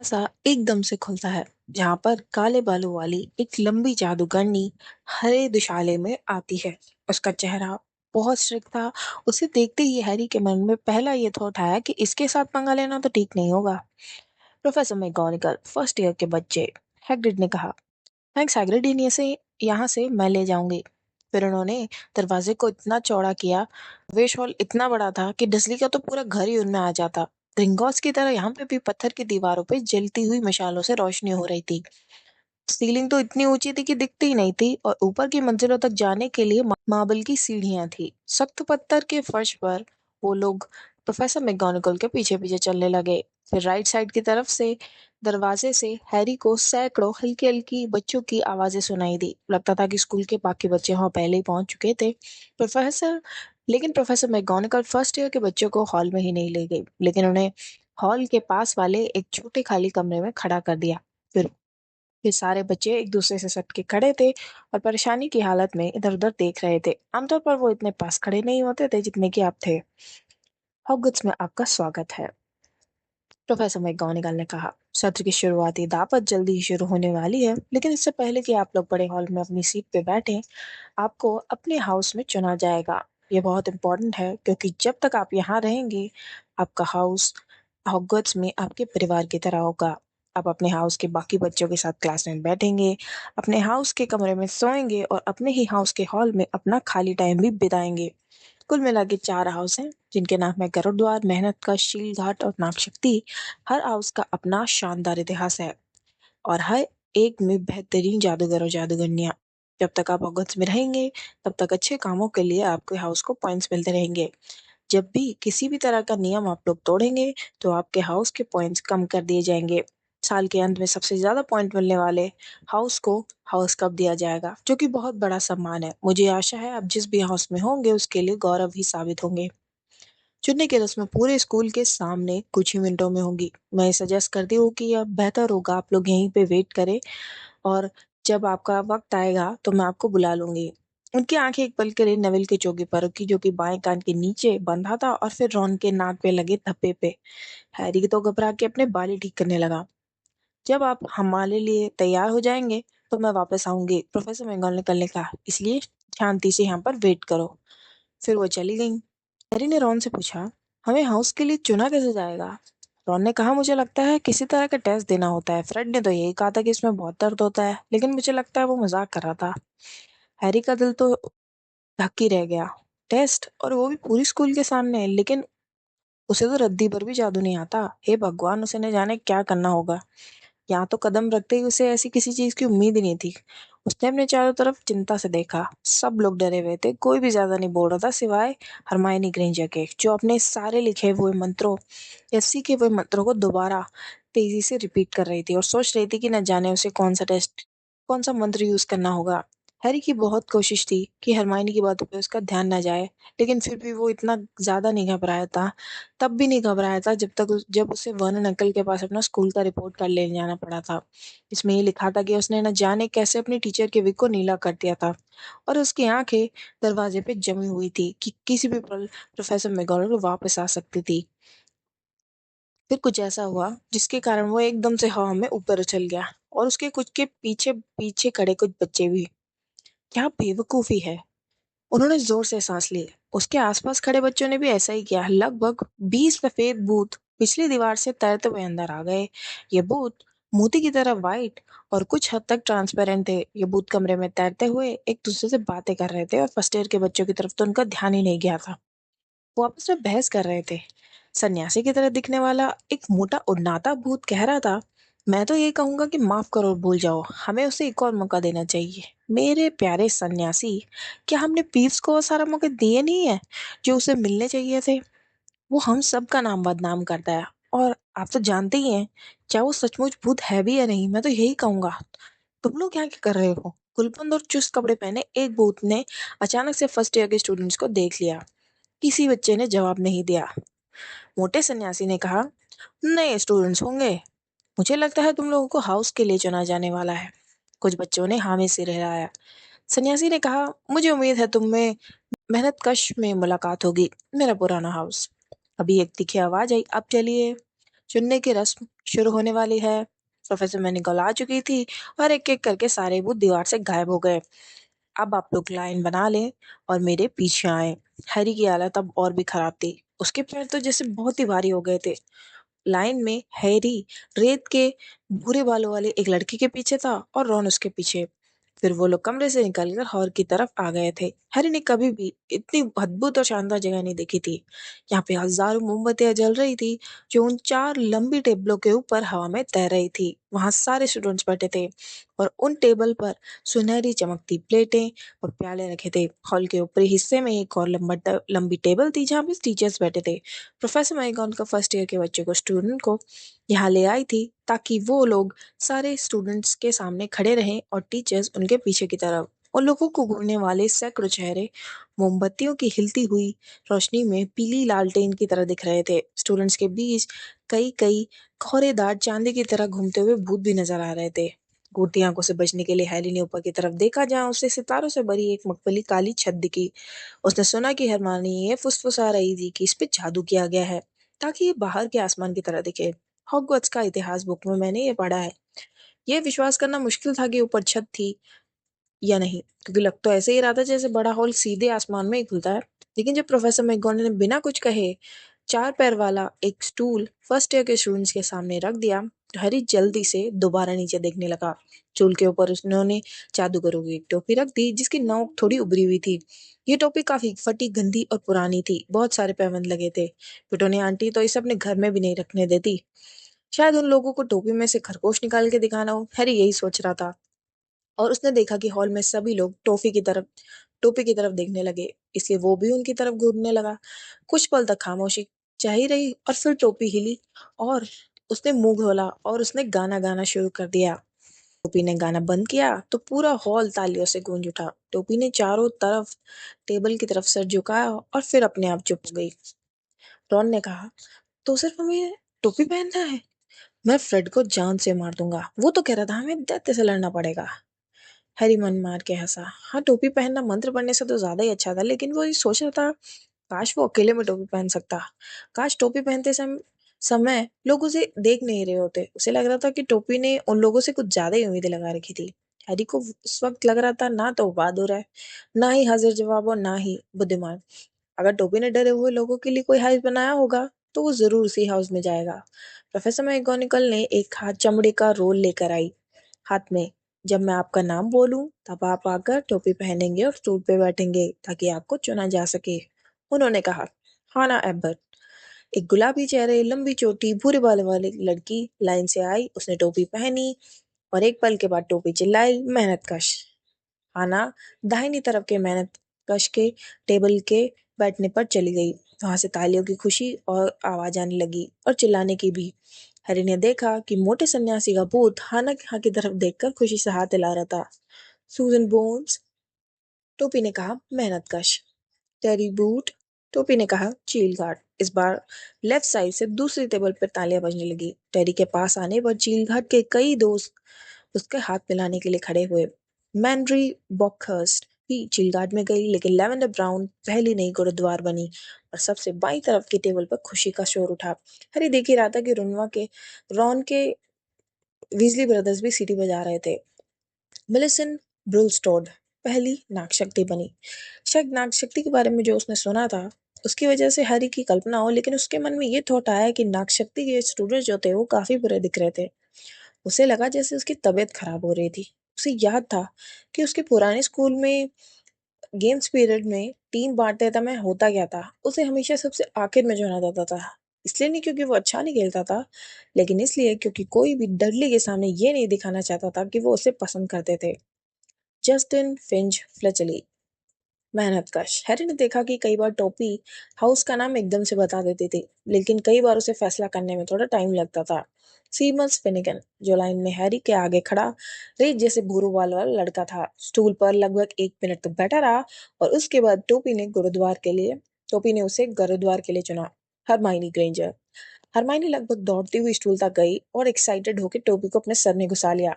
सा एकदम से खुलता है जहाँ पर काले बालों वाली एक लंबी जादूगरनी हरे दुशाले में आती है। उसका चेहरा बहुत स्ट्रिक्ट था। उसे देखते ही हैरी के मन में पहला ये थॉट आया कि इसके साथ पंगा लेना तो ठीक नहीं होगा। प्रोफेसर मैगोनिकल फर्स्ट ईयर के बच्चे, हैग्रिड ने कहा। थैंक्स हैग्रिड, इन्हें से यहाँ से मैं ले जाऊंगी। फिर उन्होंने दरवाजे को इतना चौड़ा किया। प्रवेश हॉल इतना बड़ा था कि डसली का तो पूरा घर ही उनमें आ जाता। ग्रिंगॉट्स की तरह यहाँ पे भी पत्थर की दीवारों पे जलती हुई मशालों से रोशनी हो रही थी। सीलिंग तो इतनी ऊंची थी कि दिखती ही नहीं थी और ऊपर की मंजिलों तक जाने के लिए मार्बल की सीढ़ियां थी। सख्त पत्थर के फर्श पर वो लोग प्रोफेसर मैगोनिकल के पीछे पीछे चलने लगे। फिर राइट साइड की तरफ से दरवाजे से हैरी को सैकड़ों हल्की हल्की बच्चों की आवाजें सुनाई दी। लगता था कि स्कूल के बाकी बच्चे वहां पहले ही पहुंच चुके थे। प्रोफेसर लेकिन प्रोफेसर मैगोनिकल फर्स्ट ईयर के बच्चों को हॉल में ही नहीं ले गई, लेकिन उन्हें हॉल के पास वाले एक छोटे खाली कमरे में खड़ा कर दिया। फिर ये सारे बच्चे एक दूसरे से सट के खड़े थे और परेशानी की हालत में इधर उधर देख रहे थे। आमतौर पर वो इतने पास खड़े नहीं होते थे जितने कि आप थे। हॉगवर्ट्स में आपका स्वागत है, प्रोफेसर मैगोनिगल ने कहा। सत्र की शुरुआती दावत जल्दी ही शुरू होने वाली है, लेकिन इससे पहले कि आप लोग बड़े हॉल में अपनी सीट पे बैठें, आपको अपने हाउस में चुना जाएगा। ये बहुत इंपॉर्टेंट है क्योंकि जब तक आप यहाँ रहेंगे, आपका हाउस हॉगवर्ट्स में आपके परिवार की तरह होगा। आप अपने हाउस के बाकी बच्चों के साथ क्लास में बैठेंगे, अपने हाउस के कमरे में सोएंगे और अपने ही हाउस के हॉल में अपना खाली टाइम भी बिताएंगे। कुल मिला के 4 हाउस हैं जिनके नाम है गरुड़द्वार, मेहनत का, शील घाट और नागशक्ति। हर हाउस का अपना शानदार इतिहास है और हर एक में बेहतरीन जादूगर और जादूगरनियां। जब तक आप हॉगवर्ट्स में रहेंगे, तब तक अच्छे कामों के लिए आपके हाउस को पॉइंट्स मिलते रहेंगे। जब भी किसी भी तरह का नियम आप लोग तोड़ेंगे, तो आपके हाउस के पॉइंट्स कम कर दिए जाएंगे। साल के अंत में सबसे ज्यादा पॉइंट मिलने वाले हाउस को हाउस कप दिया जाएगा, जो कि बहुत बड़ा सम्मान है। मुझे आशा है आप जिस भी हाउस में होंगे उसके लिए गौरव ही साबित होंगे। चुनने की रस्म पूरे स्कूल के सामने कुछ ही मिनटों में होगी। मैं सजेस्ट करती हूँ कि अब बेहतर होगा आप लोग यहीं पे वेट करें और जब आपका वक्त आएगा तो मैं आपको बुला लूंगी। उनकी आंखें एक पल के लिए नेविल की चोगी पर रुकी, जो कि बाएं कान के नीचे बंधा था, और फिर रॉन के नाक पे लगे धब्बे पे। हैरी तो घबरा के अपने बाल ठीक करने लगा। जब आप हमारे लिए तैयार हो जाएंगे तो मैं वापस आऊंगी, प्रोफेसर मैगोनिगल ने कहा, इसलिए शांति से यहाँ पर वेट करो। फिर वो चली गई। हैरी ने रॉन से पूछा, हमें हाउस के लिए चुना कैसे जाएगा? रॉन ने कहा, मुझे लगता है किसी तरह का टेस्ट देना होता है। फ्रेड ने तो यही कहा था कि इसमें बहुत दर्द होता है, लेकिन मुझे लगता है वो मजाक कर रहा था। हैरी का दिल तो धक ही रह गया। टेस्ट, और वो भी पूरी स्कूल के सामने? लेकिन उसे तो रद्दी पर भी जादू नहीं आता। हे भगवान, उसे न जाने क्या करना होगा। यहाँ तो कदम रखते ही उसे ऐसी किसी चीज की उम्मीद ही नहीं थी। उसने अपने चारों तरफ चिंता से देखा। सब लोग डरे हुए थे, कोई भी ज्यादा नहीं बोल रहा था सिवाय हरमाइनी ग्रेंजर के, जो अपने सारे लिखे हुए मंत्रों या सीखे हुए मंत्रों को दोबारा तेजी से रिपीट कर रही थी और सोच रही थी कि न जाने उसे कौन सा मंत्र यूज करना होगा। हैरी की बहुत कोशिश थी कि हरमाइनी की बातों पे उसका ध्यान न जाए, लेकिन फिर भी वो इतना ज्यादा नहीं घबराया था। तब भी नहीं घबराया था जब उसे वर्नन अंकल के पास अपना स्कूल का रिपोर्ट कार्ड लेने जाना पड़ा था। इसमें ये लिखा था कि उसने न जाने कैसे अपनी टीचर के विग को नीला कर दिया था और उसकी आंखें दरवाजे पे जमी हुई थी कि किसी भी पल प्रोफेसर मैगोनिगल वापस आ सकती थी। फिर कुछ ऐसा हुआ जिसके कारण वो एकदम से हवा में ऊपर उछल गया और उसके कुछ के पीछे पीछे खड़े कुछ बच्चे भी। क्या बेवकूफी है! उन्होंने जोर से सांस ली। उसके आसपास खड़े बच्चों ने भी ऐसा ही किया। लगभग 20 सफेद भूत पिछली दीवार से तैरते हुए अंदर आ गए। ये भूत मोती की तरह वाइट और कुछ हद तक ट्रांसपेरेंट थे। ये भूत कमरे में तैरते हुए एक दूसरे से बातें कर रहे थे और फर्स्ट ईयर के बच्चों की तरफ तो उनका ध्यान ही नहीं गया था। वो आपस में बहस कर रहे थे। सन्यासी की तरह दिखने वाला एक मोटा उन्नाता भूत कह रहा था, मैं तो ये कहूंगा कि माफ करो और भूल जाओ, हमें उसे एक और मौका देना चाहिए। मेरे प्यारे सन्यासी, क्या हमने पीव्स को वो सारा मौके दिए नहीं है जो उसे मिलने चाहिए थे? वो हम सब का नाम बदनाम करता है और आप तो जानते ही हैं, चाहे वो सचमुच भूत है भी या नहीं, मैं तो यही कहूंगा। तुम लोग यहाँ क्या कर रहे हो? गुलबंद और चुस्त कपड़े पहने एक भूत ने अचानक से फर्स्ट ईयर के स्टूडेंट्स को देख लिया। किसी बच्चे ने जवाब नहीं दिया। मोटे सन्यासी ने कहा, नए स्टूडेंट्स होंगे, मुझे लगता है तुम लोगों को हाउस के लिए चुना जाने वाला है। कुछ बच्चों ने हामी सिर हिलाया। सन्यासी ने कहा, मुझे उम्मीद है तुम में मेहनत कश में मुलाकात होगी, मेरा पुराना हाउस। अभी एक तीखी आवाज आई, अब चलिए। चुनने की रस्म शुरू होने वाली है। प्रोफेसर मैनिकॉल आ चुकी थी और एक एक करके सारे बूथ दीवार से गायब हो गए। अब आप लोग लाइन बना लें और मेरे पीछे आए। हैरी की हालत अब और भी खराब थी। उसके पैर तो जैसे बहुत ही भारी हो गए थे। लाइन में हैरी रेत के भूरे बालों वाले एक लड़के के पीछे था और रॉन उसके पीछे। फिर वो लोग कमरे से निकलकर हॉल की तरफ आ गए थे। हैरी ने कभी भी इतनी अद्भुत और शानदार जगह नहीं देखी थी। यहाँ पे हजारों मोमबत्तियां जल रही थी जो उन चार लंबी टेबलों के ऊपर हवा में तैर रही थी। वहां सारे स्टूडेंट्स बैठे थे और उन टेबल पर सुनहरी चमकती प्लेटें और प्याले रखे थे। हॉल के ऊपरी हिस्से में एक और लंबी टेबल थी जहाँ पे टीचर्स बैठे थे। प्रोफेसर मैगन का फर्स्ट ईयर के बच्चे को स्टूडेंट को यहाँ ले आई थी ताकि वो लोग सारे स्टूडेंट्स के सामने खड़े रहें और टीचर्स उनके पीछे की तरफ। उन लोगों को घूरने वाले सैकड़ों चेहरे मोमबत्तियों की हिलती हुई रोशनी में पीली लालटेन की तरह दिख रहे थे। स्टूडेंट्स के बीच कई कई खौरेदार चांदी की तरह घूमते हुए भूत भी नजर आ रहे थे। घूरती आंखों से बचने के लिए हैरी ने ऊपर की तरफ देखा जहां उसे सितारों से भरी एक मखमली काली छत दिखी। उसने सुना कि हरमानी ये फुसफुसा रही थी कि इस पे जादू किया गया है ताकि ये बाहर के आसमान की तरह दिखे। हॉगवर्ट्स का इतिहास बुक में मैंने ये पढ़ा है। यह विश्वास करना मुश्किल था कि ऊपर छत थी या नहीं, क्योंकि लग तो ऐसे ही रहा था जैसे बड़ा हॉल सीधे आसमान में ही खुलता है। लेकिन जब प्रोफेसर मैगोन ने बिना कुछ कहे चार पैर वाला एक स्टूल फर्स्ट ईयर के स्टूडेंट्स के सामने रख दिया तो हैरी जल्दी से दोबारा नीचे देखने लगा। स्टूल के ऊपर उन्होंने जादूगरों की एक टोपी रख दी जिसकी नोक थोड़ी उभरी हुई थी। ये टोपी काफी फटी, गंदी और पुरानी थी। बहुत सारे पैबंद लगे थे। पिटोनी आंटी तो इसे अपने घर में भी नहीं रखने देती। शायद उन लोगों को टोपी में से खरगोश निकाल के दिखाना हो। हैरी यही सोच रहा था और उसने देखा कि हॉल में सभी लोग टोपी की तरफ देखने लगे, इसलिए वो भी उनकी तरफ घूरने लगा। कुछ पल तक खामोशी छाई रही और फिर टोपी हिली और उसने मुंह खोला और उसने गाना गाना शुरू कर दिया। टोपी ने गाना बंद किया तो पूरा हॉल तालियों से गूंज उठा। टोपी ने चारों तरफ टेबल की तरफ सर झुकाया और फिर अपने आप चुप हो गई। रॉन ने कहा, तो सिर्फ हमें टोपी पहनना है? मैं फ्रेड को जान से मार दूंगा। वो तो कह रहा था हमें दैत्य से लड़ना पड़ेगा। हैरी मन मार के हंसा। हाँ, टोपी पहनना मंत्र पढ़ने से तो ज्यादा ही अच्छा था, लेकिन वो ये सोच रहा था काश वो अकेले में टोपी पहन सकता। काश टोपी पहनते समय लोग उसे देख नहीं रहे होते। उसे लग रहा था कि टोपी ने उन लोगों से कुछ ज्यादा ही उम्मीदें लगा रखी थी। हैरी को उस वक्त लग रहा था ना तो वो बहादुर है, ना ही हाजिर जवाब और ना ही बुद्धिमान। अगर टोपी ने डरे हुए लोगों के लिए कोई हाउस बनाया होगा तो वो जरूर उसी हाउस में जाएगा। प्रोफेसर मैगोनिकल ने एक हाथ चमड़े का रोल लेकर आई हाथ में। जब मैं आपका नाम बोलूं तब आप आकर टोपी पहनेंगे और स्टूल पे बैठेंगे ताकि आपको चुना जा सके, उन्होंने कहा। हाना एबट, एक गुलाबी चेहरे, लंबी चोटी, भूरे बालों वाली लड़की लाइन से आई। उसने टोपी पहनी और एक पल के बाद टोपी चिल्लाई, मेहनत कश। हाना दाहिनी तरफ के मेहनत कश के टेबल के बैठने पर चली गई। वहां से तालियों की खुशी और आवाज आने लगी और चिल्लाने की भी। हैरी ने देखा कि मोटे सन्यासी का भूत हाना की तरफ देखकर खुशी से हाथ हिला रहा था। सूजन बोन्स, टोपी ने कहा, मेहनत कश। टेरी बूट, टोपी ने कहा, चील घाट। इस बार लेफ्ट साइड से दूसरी टेबल पर तालियां बजने लगी। टेरी के पास आने पर चील घाट के कई दोस्त उसके हाथ मिलाने के लिए खड़े हुए। मैंड्री बॉकहर्स्ट भी चील घाट में गई, लेकिन लेवेंडर ब्राउन पहली नई गुरुद्वार बनी और सबसे बाईं तरफ की टेबल पर खुशी का शोर उठा। हरी देख ही रहा था कि रॉन के वीजली ब्रदर्स भी सीटी बजा रहे थे। मिलिसेंट ब्रुलस्टोड पहली नागशक्ति बनी। शायद नागशक्ति के बारे में जो उसने सुना था उसकी वजह से हैरी की कल्पना हो, लेकिन उसके मन में ये थॉट आया कि नागशक्ति के स्टूडेंट जो थे वो काफी बुरे दिख रहे थे। उसे लगा जैसे उसकी तबीयत खराब हो रही थी। उसे याद था कि उसके पुराने स्कूल में गेम्स पीरियड में टीम बांटते समय होता क्या था। उसे हमेशा सबसे आखिर में चुना जाता था। इसलिए नहीं क्योंकि वो अच्छा नहीं खेलता था, लेकिन इसलिए क्योंकि कोई भी डडली के सामने ये नहीं दिखाना चाहता था कि वो उसे पसंद करते थे। जस्टिन फिंच फ्लेचली, मेहनतकश। हैरी ने देखा कि कई बार टोपी हाउस का नाम एकदम से बता देती थी, लेकिन कई बार उसे फैसला करने में थोड़ा टाइम लगता था। सीमस फिनिगन, जो लाइन में हैरी के आगे खड़ा रेत जैसे भूरू बाल वाला लड़का था, स्टूल पर लगभग 1 मिनट तक बैठा रहा और उसके बाद टोपी ने उसे गुरुद्वार के लिए चुना। हरमाइनी ग्रेंजर, हरमाइनी लगभग दौड़ती हुई स्टूल तक गई और एक्साइटेड होकर टोपी को अपने सर में घुसा लिया।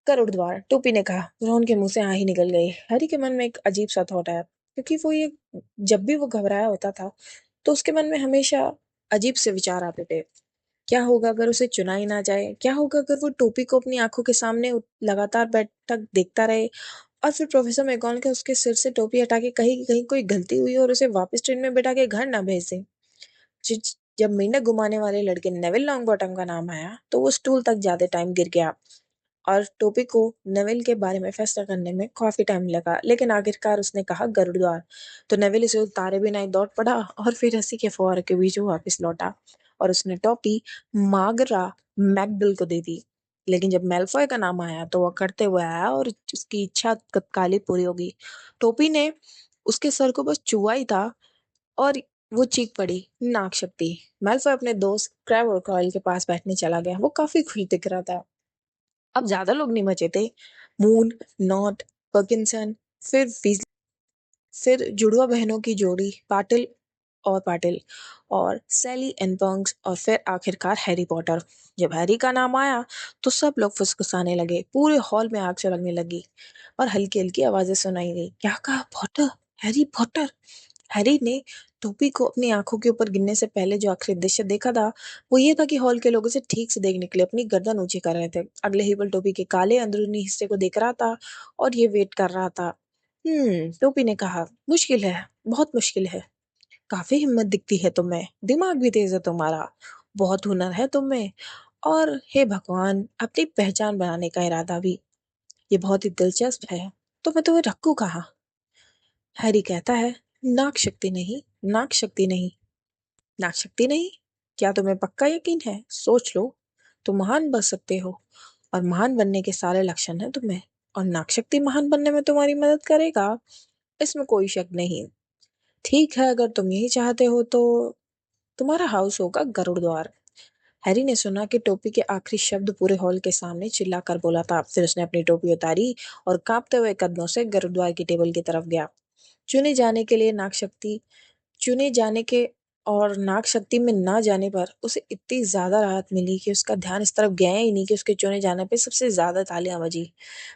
गरुड़द्वार, टोपी ने कहा। रोहन के मुंह से हाँ ही निकल गई। हैरी के मन में एक अजीब सा थॉट आया, क्योंकि जब भी वो घबराया होता था तो उसके मन में हमेशा अजीब से विचार आते थे। क्या होगा अगर उसे चुना ही ना जाए? क्या होगा अगर वो टोपी को अपनी आंखों के सामने लगातार बैठक देखता रहे और फिर प्रोफेसर मैकगोनागल उसके सिर से टोपी हटा के कहीं कि कहीं कोई गलती हुई और उसे वापस ट्रेन में बैठा के घर ना भेज दे। जब मेंढक घुमाने वाले लड़के नेविल लॉन्गबॉटम का नाम आया तो वो स्टूल तक ज्यादा टाइम गिर गया और टोपी को नेविल के बारे में फैसला करने में काफी टाइम लगा, लेकिन आखिरकार उसने कहा गरुड़द्वार। तो नेविल उसे उतारे बिना ही दौड़ पड़ा और फिर हंसी के फुहारे के बीच वो वापस लौटा और उसने टोपी मागरा मैकडल को दे दी। लेकिन जब मेलफॉय का नाम आया तो वह करते हुए आया और उसकी इच्छा तत्काल ही पूरी होगी। टोपी ने उसके सर को बस छुआ ही था और वो चीख पड़ी, नाक शक्ति। मेलफॉय अपने दोस्त क्रैब और कॉयल के पास बैठने चला गया। वो काफी खुश दिख रहा था। अब ज्यादा लोग नहीं बचे थे। मून, नॉट, पर्किंसन, फिर फिर जुड़वा बहनों की जोड़ी पाटिल पाटिल और सैली एंड पंक्स और फिर आखिरकार हैरी पॉटर। जब हैरी का नाम आया तो सब लोग फुसफुसाने लगे, पूरे हॉल में आग चलने लगी और हल्की हल्की आवाजें सुनाई दी। क्या कहा? पॉटर? Harry Potter? हैरी ने टोपी को अपनी आंखों के ऊपर गिनने से पहले जो आखिरी दृश्य देखा था वो ये था कि हॉल के लोग उसे ठीक से देखने के लिए अपनी गर्दन ऊंची कर रहे थे। अगले ही पल टोपी के काले अंदरूनी हिस्से को देख रहा था और ये वेट कर रहा था। टोपी ने कहा, मुश्किल है, बहुत मुश्किल है। काफी हिम्मत दिखती है तुम्हें, दिमाग भी तेज है तुम्हारा, बहुत हुनर है तुम्हें और हे भगवान अपनी पहचान बनाने का इरादा भी। ये बहुत ही दिलचस्प है। तो मैं तुम्हें रखूं कहाँ? हैरी कहता है, नाक शक्ति नहीं, नाक शक्ति नहीं, नाक शक्ति नहीं। क्या तुम्हें पक्का यकीन है? सोच लो, तुम महान बन सकते हो और महान बनने के सारे लक्षण हैं तुम्हें, और नाक शक्ति महान बनने में तुम्हारी मदद करेगा, इसमें कोई शक नहीं। ठीक है, अगर तुम यही चाहते हो तो तुम्हारा हाउस होगा गरुड़द्वार। हैरी ने सुना कि टोपी के आखिरी शब्द पूरे हॉल के सामने चिल्लाकर बोला था। फिर उसने अपनी टोपी उतारी और कांपते हुए कदमों से गुरुद्वार की टेबल की तरफ गया। चुने जाने के लिए नाक शक्ति चुने जाने के और नाक शक्ति में ना जाने पर उसे इतनी ज्यादा राहत मिली कि उसका ध्यान इस तरफ गया ही नहीं कि उसके चुने जाने पे सबसे ज्यादा तालियां बजी।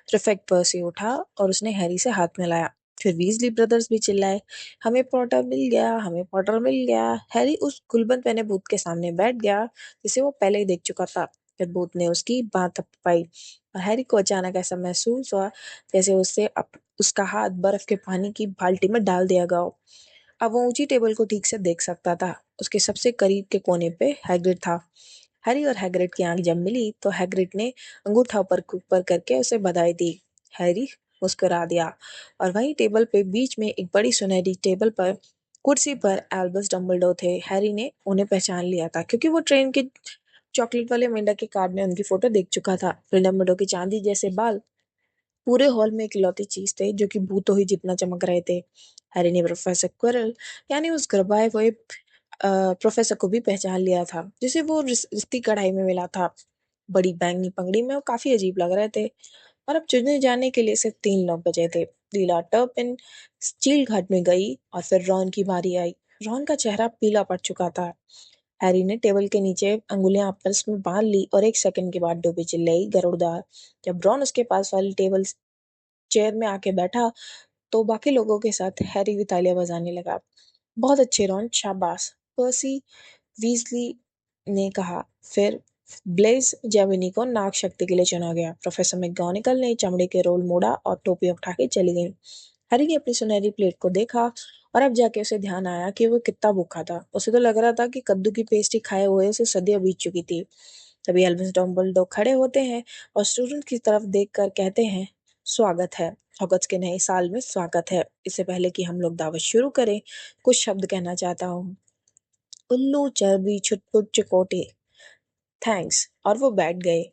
प्रीफेक्ट पर्सी उठा और उसने हैरी से हाथ मिलाया। फिर वीजली ब्रदर्स भी चिल्लाए, हमें पॉटर मिल गया, हमें पॉटर मिल गया। हैरी उस गुलबंद पहने भूत के सामने बैठ गया जिसे वो पहले ही देख चुका था। फिर भूत ने उसकी बांह थपथपाई और हैरी को अचानक ऐसा महसूस हुआ जैसे उसका हाथ बर्फ के पानी की बाल्टी में डाल दिया गया हो। अब वो ऊंची टेबल को ठीक से देख सकता था। उसके सबसे करीब के कोने पे हैग्रिड था। हैरी और हैग्रिड की आंख जब मिली तो हैग्रिड ने अंगूठा ऊपर ऊपर करके उसे बधाई दी। हैरी मुस्कुरा दिया और वहीं टेबल पे बीच में एक बड़ी सुनहरी टेबल पर कुर्सी पर एल्बस डम्बलडोर थे। हैरी ने उन्हें पहचान लिया था क्योंकि वो ट्रेन के चॉकलेट वाले मेंढक के कार्ड में उनकी फोटो देख चुका था। फिर डम्बलडोर के चांदी जैसे बाल पूरे हॉल में इकलौती चीज थे जो कि भूतों ही जितना चमक रहे थे। हैरी ने प्रोफेसर क्विरल यानी उस गरबाए हुए प्रोफेसर को भी पहचान लिया था जिसे वो रिश्ती कढ़ाई में मिला था। बड़ी बैंगनी पगड़ी में वो काफी अजीब लग रहे थे। और अब चुने जाने के लिए सिर्फ 3 लोग बचे थे। लीला टर्पिन स्टील घाट में गई और फिर रॉन की बारी आई। रॉन का चेहरा पीला पड़ चुका था। हैरी ने टेबल के नीचे अंगुलियां आपस में बांध ली और 1 सेकंड के बाद डूबी चिल्लाई, गरुड़दार। जब रॉन उसके पास वाली टेबल चेयर में आके बैठा तो बाकी लोगों के साथ हैरी भी तालियां बजाने लगा। बहुत अच्छे रॉन, शाबाश। पर्सी वीजली ने कहा। फिर ब्लेज जेमिनी को नाग शक्ति के लिए चुना गया। प्रोफेसर मैकगोनागल ने चमड़े के रोल मोड़ा और टोपी उठा के चली गई। हैरी ने अपनी सुनहरी प्लेट को देखा और अब जाके उसे ध्यान आया कि वो कितना भूखा था। उसे तो लग रहा था कि कद्दू की पेस्ट्री खाए हुए उसे सदियां बीत चुकी थी। तभी एल्विस डम्बलडोर खड़े होते हैं और स्टूडेंट की तरफ देखकर कहते हैं, स्वागत है, हॉगवर्ट्स के नए साल में स्वागत है। इससे पहले कि हम लोग दावत शुरू करें, कुछ शब्द कहना चाहता हूँ। उल्लू चर्बी छुटपुट चिकोटे, थैंक्स। और वो बैठ गए।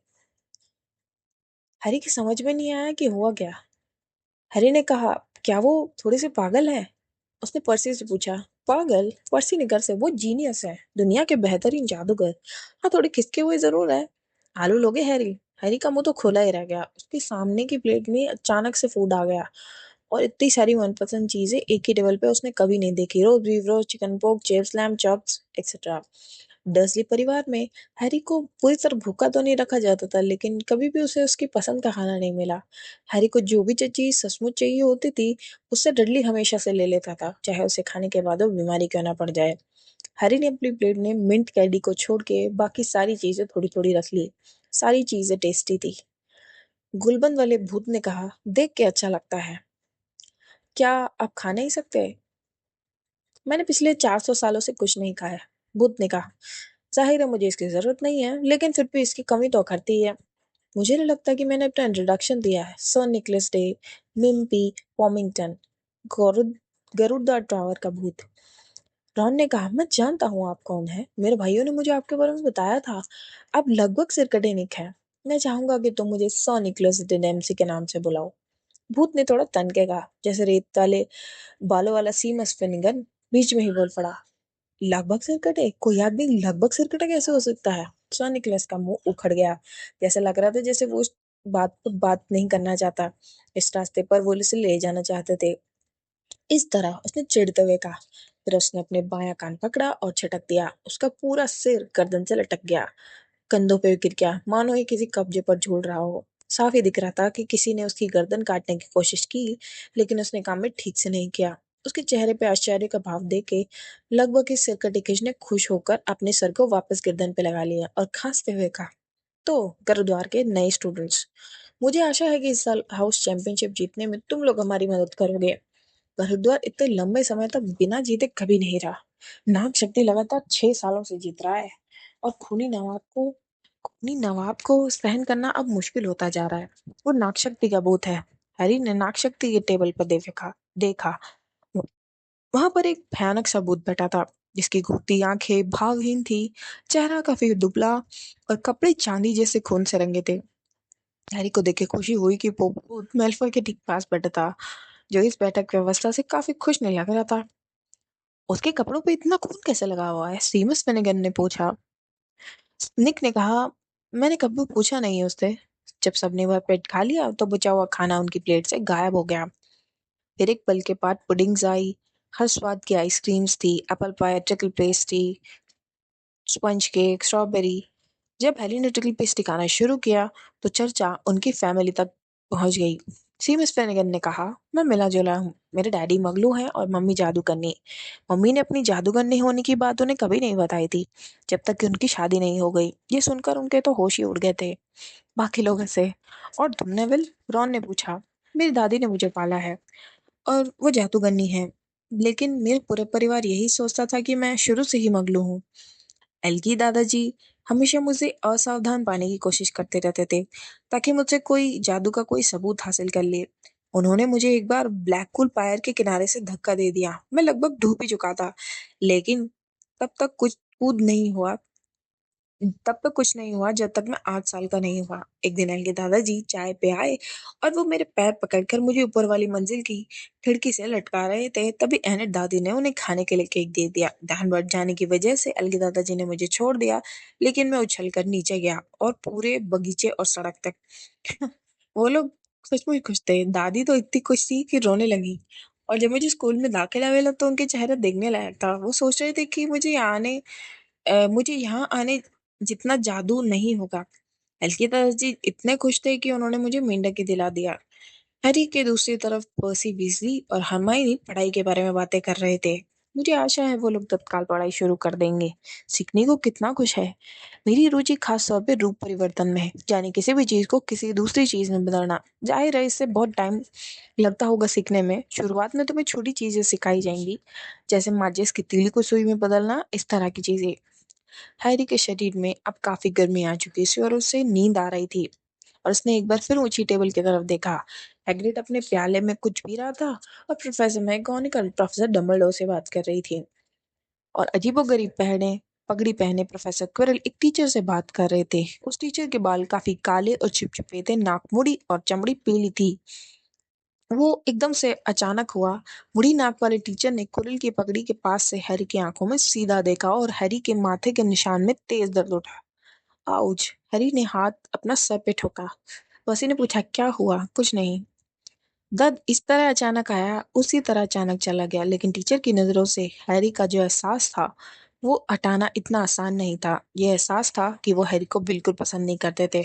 हरी की समझ में नहीं आया कि हुआ क्या। हरी ने कहा, क्या वो थोड़े से पागल है? उसने पर्सी से पूछा। पागल? पर्सी ने घर से, वो जीनियस है, दुनिया के बेहतरीन जादूगर। हाँ, थोड़े खिसके हुए जरूर है। आलू लोगे हैरी? हैरी का मुंह तो खुला ही रह गया। उसके सामने की प्लेट में अचानक से फूड आ गया और इतनी सारी मनपसंद चीजें एक ही टेबल पे उसने कभी नहीं देखी। Roast beef roast, chicken pork, chips, lamb chops etcetera. Dursley परिवार में हैरी को पूरी तरह भूखा तो नहीं रखा जाता था, लेकिन कभी भी उसे उसकी पसंद का खाना नहीं मिला। हैरी को जो भी चीज सचमुच चाहिए होती थी उससे डडली हमेशा से ले लेता था, चाहे उसे खाने के बाद वो बीमारी क्यों ना पड़ जाए। हैरी ने अपनी प्लेट में मिंट कैंडी को छोड़ के बाकी सारी चीजें थोड़ी थोड़ी रख ली। सारी चीजें टेस्टी थी। गुलबंद वाले भूत ने कहा, देख के अच्छा लगता है। क्या आप खा नहीं सकते? मैंने पिछले 400 सालों से कुछ नहीं खाया। भूत ने कहा, जाहिर है मुझे इसकी जरूरत नहीं है, लेकिन फिर भी इसकी कमी तो करती है। मुझे नहीं लगता कि मैंने अपना इंट्रोडक्शन दिया है। Sir Nicholas de, Mimsy Porpington, गरुड़ गरुड़दार टावर का भूत। रॉन ने कहा, मैं जानता हूँ आप कौन है। मेरे भाइयों ने मुझे आपके बारे में बताया था। आप लगभग सिरकटेनिक हैं। मैं चाहूंगा कि तुम मुझे सर निकलस डेम्सी के नाम से बुलाओ। भूत ने थोड़ा तन के कहा, जैसे रेत वाले बालों वाला सीमस फिनिगन बीच में ही बोल पड़ा। लगभग सिरकटे? कोई आदमी लगभग सिरकटा कैसे हो सकता है? सर निकलस का मुंह उखड़ गया। जैसे लग रहा था जैसे वो उस बात पर बात नहीं करना चाहता। इस रास्ते पर वो उसे ले जाना चाहते थे। इस तरह उसने चिढ़ते हुए कहा। फिर उसने अपने बायां कान पकड़ा और झटक दिया। उसका पूरा सिर गर्दन से लटक गया, कंधों पे गिर गया, मानो ये किसी कब्जे पर झूल रहा हो। साफ ही दिख रहा था कि किसी ने उसकी गर्दन काटने की कोशिश की, लेकिन उसने काम में ठीक से नहीं किया। उसके चेहरे पे आश्चर्य का भाव देख के लगभग इस सिरकटिकेश ने खुश होकर अपने सर को वापस गर्दन पे लगा लिया और खांसते हुए कहा, तो गुरुद्वार के नए स्टूडेंट्स, मुझे आशा है कि इस साल हाउस चैंपियनशिप जीतने में तुम लोग हमारी मदद करोगे। भरद्वाज इतने लंबे समय तक बिना जीते कभी नहीं रहा। नाग शक्ति लगातार 6 सालों से जीत रहा है और खूनी नवाब को सहन करना अब मुश्किल होता जा रहा है। वो नाग शक्ति का भूत है। हैरी ने नाग शक्ति के टेबल पर देखा। वहां पर एक भयानक सा भूत बैठा था, जिसकी घुटती आंखें भावहीन थी। चेहरा काफी दुबला और कपड़े चांदी जैसे खून से रंगे थे। हैरी को देख के खुशी हुई कि वो भूत मेल्फॉय के ठीक पास बैठा था, जो इस बैठक व्यवस्था से काफी खुश नहीं लग रहा था। उसके कपड़ों पे इतना खून कैसे लगा हुआ है? सीमस फिनिगन ने पूछा। निक ने कहा, मैंने कभी पूछा नहीं उससे। जब सबने वह पेट खा लिया तो बचा हुआ खाना उनकी प्लेट से गायब हो गया। फिर एक पल के बाद पुडिंग्स आई। हर स्वाद की आइसक्रीम्स थी, apple pie, trickle pastry, sponge cake, strawberry. जब हैरी ने ट्रिकल पेस्ट्री खाना शुरू किया तो चर्चा उनकी फैमिली तक पहुंच गई। सीमस फेनिगन ने कहा, मैं मिला जुला हूँ। मेरे डैडी मगलू हैं और मम्मी जादूगरनी। मम्मी ने अपनी जादूगरनी होने की बात उन्हें कभी नहीं बताई थी, जब तक कि उनकी शादी नहीं हो गई। ये सुनकर उनके तो होश ही उड़ गए थे। बाकी लोग हंसे। और तुम नेविल? रॉन ने पूछा। मेरी दादी ने मुझे पाला है और वो जादूगरनी है, लेकिन मेरे पूरे परिवार यही सोचता था कि मैं शुरू से ही मगलू हूँ। एल्गी दादाजी हमेशा मुझे असावधान पाने की कोशिश करते रहते थे, ताकि मुझसे कोई जादू का कोई सबूत हासिल कर ले। उन्होंने मुझे एक बार ब्लैक कूल पायर के किनारे से धक्का दे दिया। मैं लगभग डूब ही चुका था, लेकिन तब तक कुछ कूद नहीं हुआ तब तक कुछ नहीं हुआ जब तक मैं 8 साल का नहीं हुआ। एक दिन एल के दादाजी चाय पे आए और वो मेरे पैर पकड़कर मुझे ऊपर वाली मंजिल की खिड़की से लटका रहे थे। तभी एनेट दादी ने उन्हें खाने के लिए केक दे दिया। ध्यान बढ़ जाने की वजह से एल के दादाजी ने मुझे छोड़ दिया, लेकिन मैं उछल कर नीचे गया और पूरे बगीचे और सड़क तक। वो लोग सचमुच खुश थे। दादी तो इतनी खुश थी कि रोने लगी। और जब मुझे स्कूल में दाखिला मिला तो उनके चेहरा देखने लायक था। वो सोच रहे थे कि मुझे यहाँ आने जितना जादू नहीं होगा। हल्की जी इतने खुश थे कि उन्होंने मुझे मेंढक ही दिला दिया। हैरी के दूसरी तरफ पर्सी बीजली और हरमाइनी पढ़ाई के बारे में बातें कर रहे थे। मुझे आशा है वो लोग तत्काल पढ़ाई शुरू कर देंगे। सीखने को कितना कुछ है। मेरी रुचि खास तौर पे रूप परिवर्तन में है, यानी किसी भी चीज को किसी दूसरी चीज में बदलना। जाहिर है इससे बहुत टाइम लगता होगा सीखने में। शुरुआत में तुम्हें छोटी चीजें सिखाई जाएंगी, जैसे माचिस की तीली को सुई में बदलना, इस तरह की चीजें। हैरी के शरीर में अब काफी गर्मी आ चुकी थी और उसे नींद आ रही थी, और उसने एक बार फिर ऊंची टेबल की तरफ देखा। हैग्रिड अपने प्याले में कुछ पी रहा था और प्रोफेसर मैगोनिकल प्रोफेसर डम्बलडोर से बात कर रही थी। और अजीबोगरीब पगड़ी पहने प्रोफेसर क्विरल एक टीचर से बात कर रहे थे। उस टीचर के बाल काफी काले और चिपचिपे थे, नाक मुड़ी और चमड़ी पीली थी। वो एकदम से अचानक हुआ। बूढ़ी नाक वाले टीचर ने कुरिल की पगड़ी के पास से हैरी की आंखों में सीधा देखा और हैरी के माथे के निशान में तेज दर्द उठा। आउच! हैरी ने हाथ अपना सर पे ठोका। वसी ने पूछा, क्या हुआ? कुछ नहीं। दर्द इस तरह अचानक आया, उसी तरह अचानक चला गया, लेकिन टीचर की नजरों से हैरी का जो एहसास था वो हटाना इतना आसान नहीं था। यह एहसास था कि वो हैरी को बिल्कुल पसंद नहीं करते थे।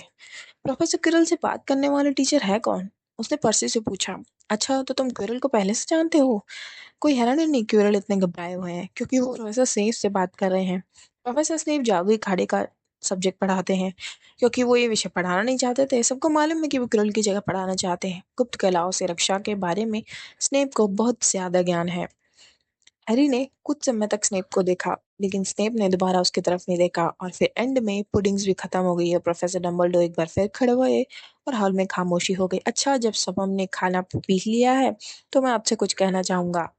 प्रोफेसर किरल से बात करने वाले टीचर है कौन? उसने पर्सी से पूछा, अच्छा तो तुम क्विरल को पहले से जानते हो? कोई हैरान नहीं, क्विरल इतने घबराए हुए हैं क्योंकि वो प्रोफेसर स्नेप से बात कर रहे हैं। प्रोफेसर स्नेप जादुई खाड़े का सब्जेक्ट पढ़ाते हैं क्योंकि वो ये विषय पढ़ाना नहीं चाहते थे। सबको मालूम है कि वो क्विरल की जगह पढ़ाना चाहते हैं। गुप्त कलाओं से रक्षा के बारे में स्नेप को बहुत ज्यादा ज्ञान है। हैरी ने कुछ समय तक स्नेप को देखा, लेकिन स्नेप ने दोबारा उसकी तरफ नहीं देखा और फिर एंड में पुडिंग्स भी खत्म हो गई और प्रोफेसर डम्बलडोर एक बार फिर खड़े हुए और हॉल में खामोशी हो गई। अच्छा, जब सब हमने खाना पी लिया है तो मैं आपसे कुछ कहना चाहूंगा।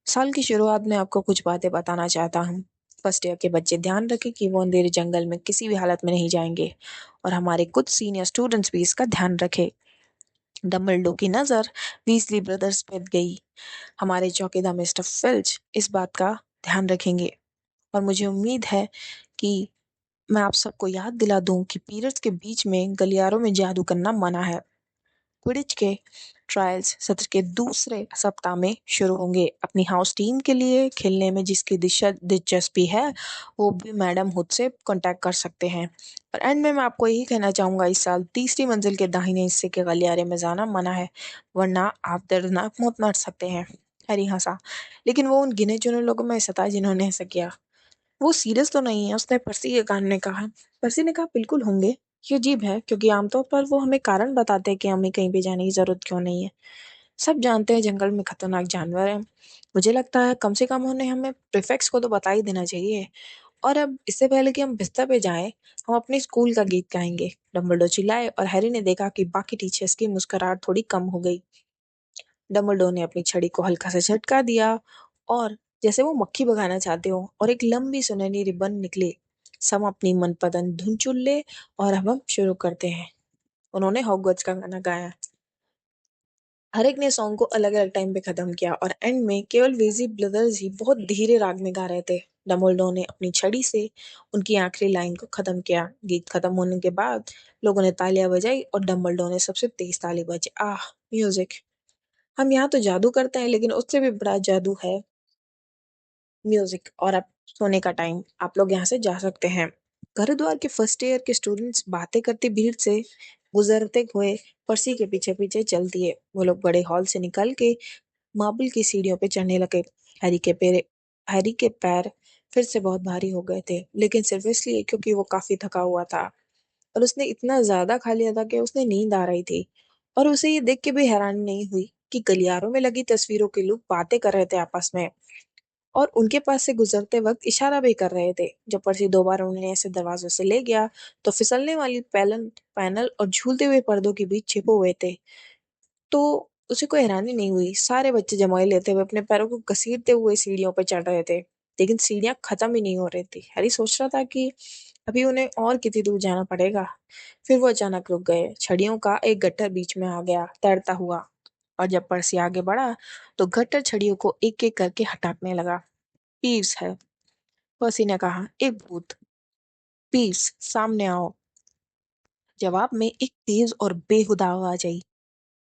साल की शुरुआत में आपको कुछ बातें बताना चाहता हूँ। फर्स्ट ईयर के बच्चे ध्यान रखें कि वो अंधेरे जंगल में किसी भी हालत में नहीं जाएंगे और हमारे कुछ सीनियर स्टूडेंट्स भी इसका ध्यान रखें। डम्बलडोर की नजर वीजली ब्रदर्स पर गई। हमारे चौकीदार मिस्टर फिल्च इस बात का ध्यान रखेंगे और मुझे उम्मीद है कि मैं आप सबको याद दिला दूं कि पीरियड्स के बीच में गलियारों में जादू करना मना है। क्विडिच के ट्रायल्स सत्र के दूसरे सप्ताह में शुरू होंगे। अपनी हाउस टीम के लिए खेलने में जिसकी दिशा दिलचस्पी है वो भी मैडम हुड से कांटेक्ट कर सकते हैं। और एंड में मैं आपको यही कहना चाहूंगा, इस साल तीसरी मंजिल के दाहिने हिस्से के गलियारे में जाना मना है, वरना आप दर्दनाक मौत मर सकते हैं। हैरी हंसा, लेकिन वो उन गिने चुने लोगों में से था जिन्होंने ऐसा किया। वो सीरियस तो नहीं है, उसने पर्सी के कान ने कहा। पर्सी ने कहा, बिल्कुल होंगे। ये अजीब है क्योंकि आमतौर पर वो हमें कारण बताते हैं कि हमें कहीं भी जाने की जरूरत क्यों नहीं है। सब जानते हैं जंगल में खतरनाक जानवर हैं। मुझे लगता है कम से कम उन्हें हमें प्रीफेक्ट्स को तो बता ही देना चाहिए। और अब इससे पहले कि हम बिस्तर पे जाएं, हम अपने स्कूल का गीत गाएंगे। डम्बलडोर चिल्लाए और हैरी ने देखा कि बाकी टीचर्स की मुस्कुराहट थोड़ी कम हो गई। डम्बलडोर ने अपनी छड़ी को हल्का से झटका दिया और जैसे वो मक्खी भगाना चाहते हो और एक लंबी सुनहरी रिबन निकले। सब अपनी मनपसंद धुन चुन ले और अब हम शुरू करते हैं। उन्होंने हॉगवर्ट्स का गाना गाया। हर एक ने सॉन्ग को अलग अलग टाइम पे खत्म किया और एंड में केवल वेजी ब्रदर्स ही बहुत धीरे राग में गा रहे थे। डम्बलडोर ने अपनी छड़ी से उनकी आखिरी लाइन को खत्म किया। गीत खत्म होने के बाद लोगों ने तालियां बजाई और डम्बलडोर ने सबसे तेज ताली बजाई। आह, म्यूजिक। हम यहाँ तो जादू करते हैं, लेकिन उससे भी बड़ा जादू है म्यूजिक। और अब सोने का टाइम, आप लोग यहाँ से जा सकते हैं। घर द्वार के फर्स्ट ईयर के स्टूडेंट्स बातें करती भीड़ से गुजरते हुए पर्सी के पीछे पीछे चल दिए। वो लोग बड़े हॉल से निकल के मार्बल की सीढ़ियों पे चढ़ने लगे। हैरी के पैर हैरी के पैर फिर से बहुत भारी हो गए थे, लेकिन सिर्फ इसलिए क्योंकि वो काफी थका हुआ था और उसने इतना ज्यादा खा लिया था कि उसने नींद आ रही थी। और उसे ये देख के भी हैरानी नहीं हुई कि गलियारों में लगी तस्वीरों के लोग बातें कर रहे थे आपस में और उनके पास से गुजरते वक्त इशारा भी कर रहे थे। जब पर्सी दोबारा उन्हें ऐसे दरवाजों से ले गया तो फिसलने वाली पैनल पैनल और झूलते हुए पर्दों के बीच छिपे हुए थे। तो उसे कोई हैरानी नहीं हुई। सारे बच्चे जमाई लेते हुए अपने पैरों को घसीटते हुए सीढ़ियों पर चढ़ रहे थे, लेकिन सीढ़ियां खत्म ही नहीं हो रही थी। हैरी सोच रहा था कि अभी उन्हें और कितनी दूर जाना पड़ेगा। फिर वो अचानक रुक गए। छड़ियों का एक गट्ठर बीच में आ गया तैरता हुआ, और जब पर्सी आगे बढ़ा तो गट्ठर छड़ियों को एक एक करके हटाने लगा। पीव्स है, पर्सी ने कहा, एक भूत। पीव्स, सामने आओ। जवाब में एक तेज और बेहुदा आवाज आई,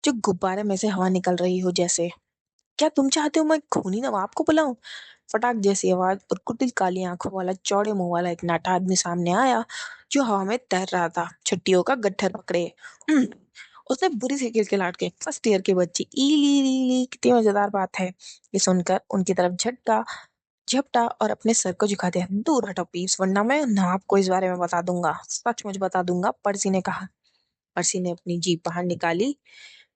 जो गुब्बारे में से हवा निकल रही हो जैसे। क्या तुम चाहते हो मैं खूनी नवाब को बुलाऊं? फटाक जैसी आवाज और कुटिल काली आंखों वाला चौड़े मुंह वाला एक नाटा आदमी सामने आया, जो हवा में तैर रहा था, छट्टियों का गट्ठर पकड़े। "हम्म," उसने बुरी सी किलकिलाहट के फर्स्ट ईयर के बच्चे इली ली कितनी मजेदार बात है। ये सुनकर उनकी तरफ झटका झपटा और अपने सर को झुका दिया। दूर हटो पीस, वरना मैं नवाब को इस बारे में बता दूंगा, सचमुच बता दूंगा, पर्सी ने कहा। पर्सी ने अपनी जीभ बाहर निकाली।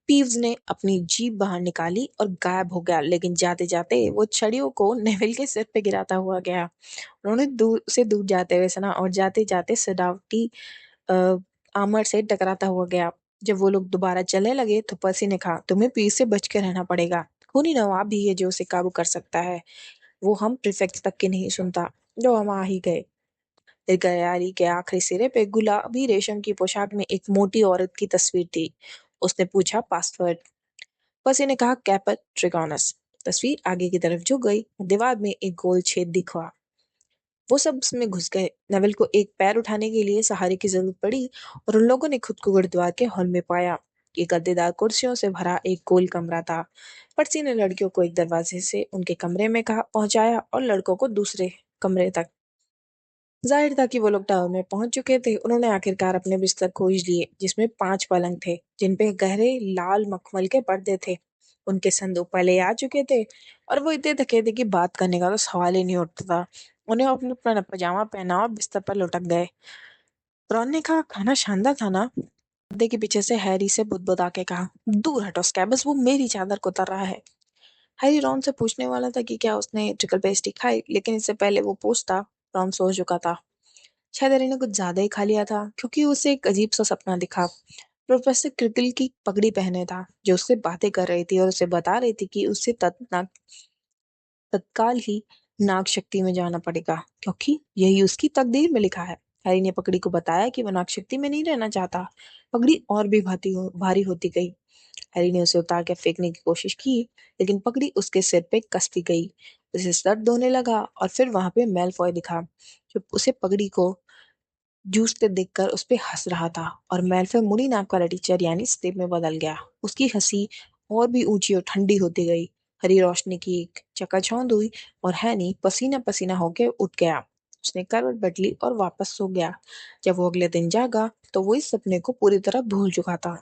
पीव्स ने अपनी जीभ बाहर निकाली और गायब हो गया, लेकिन जाते जाते वो छड़ियों को नेविल के सिर पे गिराता हुआ गया। उन्होंने दूर से दूर जाते हुए सुना और जाते जाते सजावटी अ, आमर से टकराता हुआ गया। जब वो लोग दोबारा चलने लगे तो पर्सी ने कहा, तुम्हें पीस से बच के रहना पड़ेगा। खूनी नवाब भी है जो उसे काबू कर सकता है। वो हम प्रीफेक्ट तक के नहीं सुनता। जो हम आ ही गए। गलियारे के आखिरी सिरे पे गुलाबी रेशम की पोशाक में एक मोटी औरत की तस्वीर थी। उसने पूछा, पासवर्ड? पर्सी ने कहा, कैपर ट्रिगोनस। तस्वीर आगे की तरफ झुक गई। दीवार में एक गोल छेद दिखा। वो सब उसमें घुस गए। नेविल को एक पैर उठाने के लिए सहारे की जरूरत पड़ी और उन लोगों ने खुद को गुरुद्वार के हॉल में पाया। ये गद्देदार कुर्सियों से भरा एक गोल कमरा था। पर्सी ने लड़कियों को एक दरवाजे से उनके कमरे में कहा पहुंचाया और लड़कों को दूसरे कमरे तक। जाहिर था कि वो लोग टावर में पहुंच चुके थे। उन्होंने आखिरकार अपने बिस्तर खोज लिए, जिसमें 5 पलंग थे, जिन पे गहरे लाल मखमल के पर्दे थे। उनके संदूक पहले ही आ चुके थे और वो इतने थके थे कि बात करने का तो सवाल ही नहीं उठता था। उन्हें अपना अपना पजामा पहना और बिस्तर पर लुढ़क गए। रॉन ने कहा, खाना शानदार था ना? पर्दे के पीछे से हैरी से बुदबुदा के कहा, दूर हटो स्कैबस, वो मेरी चादर को उतर रहा है। हैरी रॉन से पूछने वाला था कि क्या उसने ट्रिकल पेस्ट्री खाई, लेकिन इससे पहले वो पूछता, रॉन सो चुका था। शायद हैरी ने कुछ ज्यादा ही खा लिया था, क्योंकि उसे एक अजीब सा सपना दिखा। प्रोफेसर क्रिकल की पगड़ी पहने था, जो उससे बातें कर रही थी और उसे बता रही थी कि उसे तत्काल ही नाग शक्ति में जाना पड़ेगा, क्योंकि यही उसकी तकदीर में लिखा है। हैरी ने पगड़ी को बताया कि वह नाग शक्ति में नहीं रहना चाहता। पगड़ी और भी भारी होती गई। हैरी ने उसे उतार कर फेंकने की कोशिश की, लेकिन पगड़ी उसके सिर पे कसती गई। उसे दर्द होने लगा और फिर वहां पे मेलफॉय दिखा, जो उसे पगड़ी को जूझते देखकर उस पे हंस रहा था। और मेल्फे मुड़ी नाक वाला टीचर यानी स्नेप में बदल गया। उसकी हंसी और भी ऊंची और ठंडी होती गई। हरी रोशनी की एक चकाचौंध हुई और हैनी पसीना पसीना होके उठ गया। उसने करवट बदली और वापस सो गया। जब वो अगले दिन जागा तो वो इस सपने को पूरी तरह भूल चुका था।